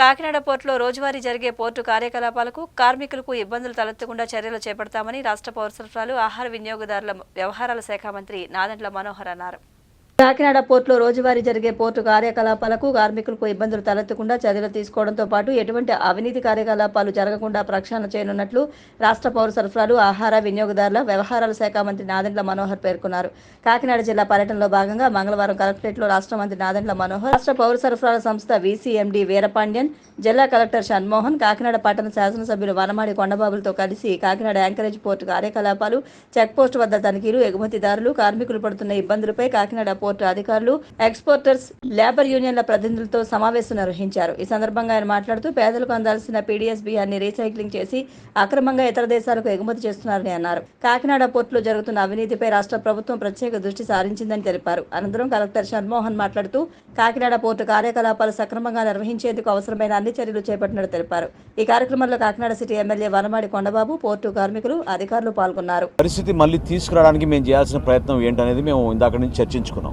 కాకినాడ పోర్టులో రోజువారీ జరిగే పోర్టు కార్యకలాపాలకు కార్మికులకు ఇబ్బందులు తలెత్తకుండా చర్యలు చేపడతామని రాష్ట్ర పౌర సరఫరాలు ఆహార వినియోగదారుల వ్యవహారాల శాఖ మంత్రి నాదెండ్ల మనోహర్ అన్నారు. కాకినాడ పోర్టులో రోజువారీ జరిగే పోర్టు కార్యకలాపాలకు కార్మికులకు ఇబ్బందులు తలెత్తకుండా చర్యలు తీసుకోవడంతో పాటు ఎటువంటి అవినీతి కార్యకలాపాలు జరగకుండా ప్రక్షాళన చేయనున్నట్లు రాష్ట్ర పౌర సరఫరాలు ఆహార వినియోగదారుల వ్యవహారాల శాఖ మంత్రి నాదెండ్ల మనోహర్ పేర్కొన్నారు. కాకినాడ జిల్లా పర్యటనలో భాగంగా మంగళవారం కలెక్టరేట్లో రాష్ట్ర మంత్రి నాదెండ్ల మనోహర్, రాష్ట్ర పౌర సరఫరాల సంస్థ వీసీఎండీ వీరపాండ్యన్, జిల్లా కలెక్టర్ షణ్మోహన్, కాకినాడ పట్టణ శాసనసభ్యులు వనమాడి కొండబాబులతో కలిసి కాకినాడ యాంకరేజ్ పోర్టు కార్యకలాపాలు, చెక్పోస్టు వద్ద తనిఖీలు, ఎగుమతిదారులు, కార్మికులు పడుతున్న ఇబ్బందులపై కాకినాడ పోర్టు అధికారులు, ఎక్స్పోర్టర్స్, లేబర్ యూనియన్ల ప్రతినిధులతో సమావేశం నిర్వహించారు. ఈ సందర్భంగా ఆయన మాట్లాడుతూ పేదలకు అందాల్సిన పీడీఎస్ బియ్యాన్ని రీసైక్లింగ్ చేసి అక్రమంగా ఇతర దేశాలకు ఎగుమతి చేస్తున్నారని అన్నారు. కాకినాడ పోర్టులో జరుగుతున్న అవినీతిపై రాష్ట్ర ప్రభుత్వం ప్రత్యేక దృష్టి సారించిందని తెలిపారు. అనంతరం కలెక్టర్ షణ్మోహన్ మాట్లాడుతూ కాకినాడ పోర్టు కార్యకలాపాలు సక్రమంగా నిర్వహించేందుకు అవసరమైన అన్ని చర్యలు చేపట్టినట్టు తెలిపారు. ఈ కార్యక్రమంలో Kakinada city MLA Vanamadi Kondababu, port కార్మికులు, అధికారులు పాల్గొన్నారు. పరిస్థితి మళ్ళీ తీసుకురావడానికి మేము చేయాల్సిన ప్రయత్నం ఏంటనేది మేము ఇందాక నుంచి చర్చించుకున్నాం.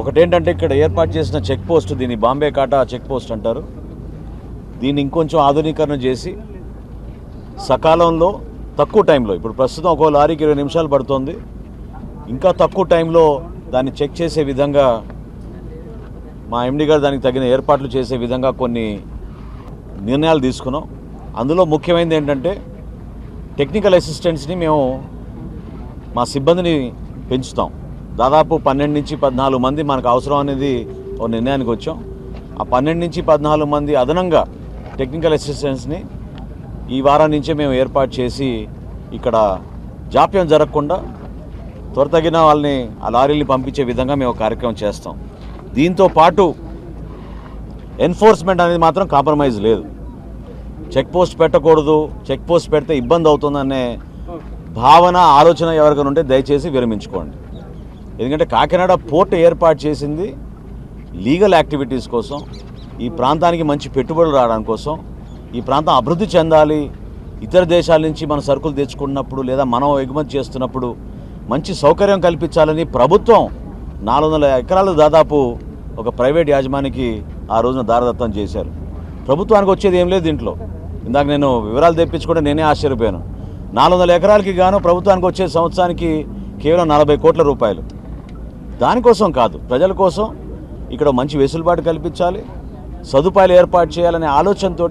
ఒకటేంటంటే ఇక్కడ ఏర్పాటు చేసిన చెక్ పోస్ట్, దీన్ని బాంబే కాటా చెక్ పోస్ట్ అంటారు, దీన్ని ఇంకొంచెం ఆధునీకరణ చేసి సకాలంలో తక్కువ టైంలో, ఇప్పుడు ప్రస్తుతం ఒక్కో లారీకి 20 నిమిషాలు పడుతుంది, ఇంకా తక్కువ టైంలో దాన్ని చెక్ చేసే విధంగా మా ఎండి గారు దానికి తగిన ఏర్పాట్లు చేసే విధంగా కొన్ని నిర్ణయాలు తీసుకున్నాం. అందులో ముఖ్యమైనది ఏంటంటే టెక్నికల్ అసిస్టెంట్స్ని మేము మా సిబ్బందిని పెంచుతాం. దాదాపు 12 నుంచి 14 మంది మనకు అవసరం అనేది ఒక నిర్ణయానికి వచ్చాం. ఆ 12 నుంచి 14 మంది అదనంగా టెక్నికల్ అసిస్టెంట్స్ని ఈ వారం నుంచే మేము ఏర్పాటు చేసి ఇక్కడ జాప్యం జరగకుండా త్వరతగిన వాళ్ళని ఆ లారీని పంపించే విధంగా మేము కార్యక్రమం చేస్తాం. దీంతో పాటు ఎన్ఫోర్స్మెంట్ అనేది మాత్రం కాంప్రమైజ్ లేదు. చెక్ పోస్ట్ పెట్టకూడదు, చెక్ పోస్ట్ పెడితే ఇబ్బంది అవుతుందనే భావన, ఆలోచన ఎవరికైనా ఉంటే దయచేసి విరమించుకోండి. ఎందుకంటే కాకినాడ పోర్ట్ ఏర్పాటు చేసింది లీగల్ యాక్టివిటీస్ కోసం, ఈ ప్రాంతానికి మంచి పెట్టుబడులు రావడం కోసం, ఈ ప్రాంతం అభివృద్ధి చెందాలి, ఇతర దేశాల నుంచి మన సరుకులు తెచ్చుకున్నప్పుడు లేదా మనం ఎగుమతి చేస్తున్నప్పుడు మంచి సౌకర్యం కల్పించాలని ప్రభుత్వం 400 ఎకరాలు దాదాపు ఒక ప్రైవేట్ యాజమానికి ఆ రోజున దారదత్తం చేశారు. ప్రభుత్వానికి వచ్చేది ఏం లేదు దీంట్లో. ఇందాక నేను వివరాలు తెప్పించుకుంటే నేనే ఆశ్చర్యపోయాను. 400 ఎకరాలకి గాను ప్రభుత్వానికి వచ్చే సంవత్సరానికి కేవలం 40 కోట్ల రూపాయలు. దానికోసం కాదు, ప్రజల కోసం ఇక్కడ మంచి వెసులుబాటు కల్పించాలి, సదుపాయాలు ఏర్పాటు చేయాలనే ఆలోచనతో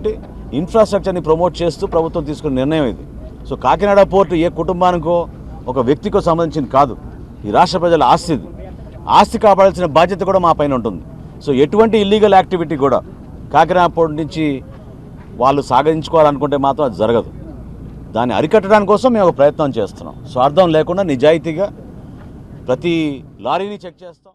ఇన్ఫ్రాస్ట్రక్చర్ని ప్రమోట్ చేస్తూ ప్రభుత్వం తీసుకున్న నిర్ణయం ఇది. సో కాకినాడ పోర్టు ఏ కుటుంబానికో ఒక వ్యక్తికో సంబంధించింది కాదు, ఈ రాష్ట్ర ప్రజల ఆస్తి. ఆస్తి కాపాడాల్సిన బాధ్యత కూడా మా పైన ఉంటుంది. సో ఎటువంటి ఇల్లీగల్ యాక్టివిటీ కూడా కాకినాడ పోర్టు నుంచి వాళ్ళు సాగించుకోవాలనుకుంటే మాత్రం అది జరగదు. దాన్ని అరికట్టడానికి కోసం మేము ఒక ప్రయత్నం చేస్తున్నాం. స్వార్థం లేకుండా నిజాయితీగా ప్రతి లారీని చెక్ చేస్తాం.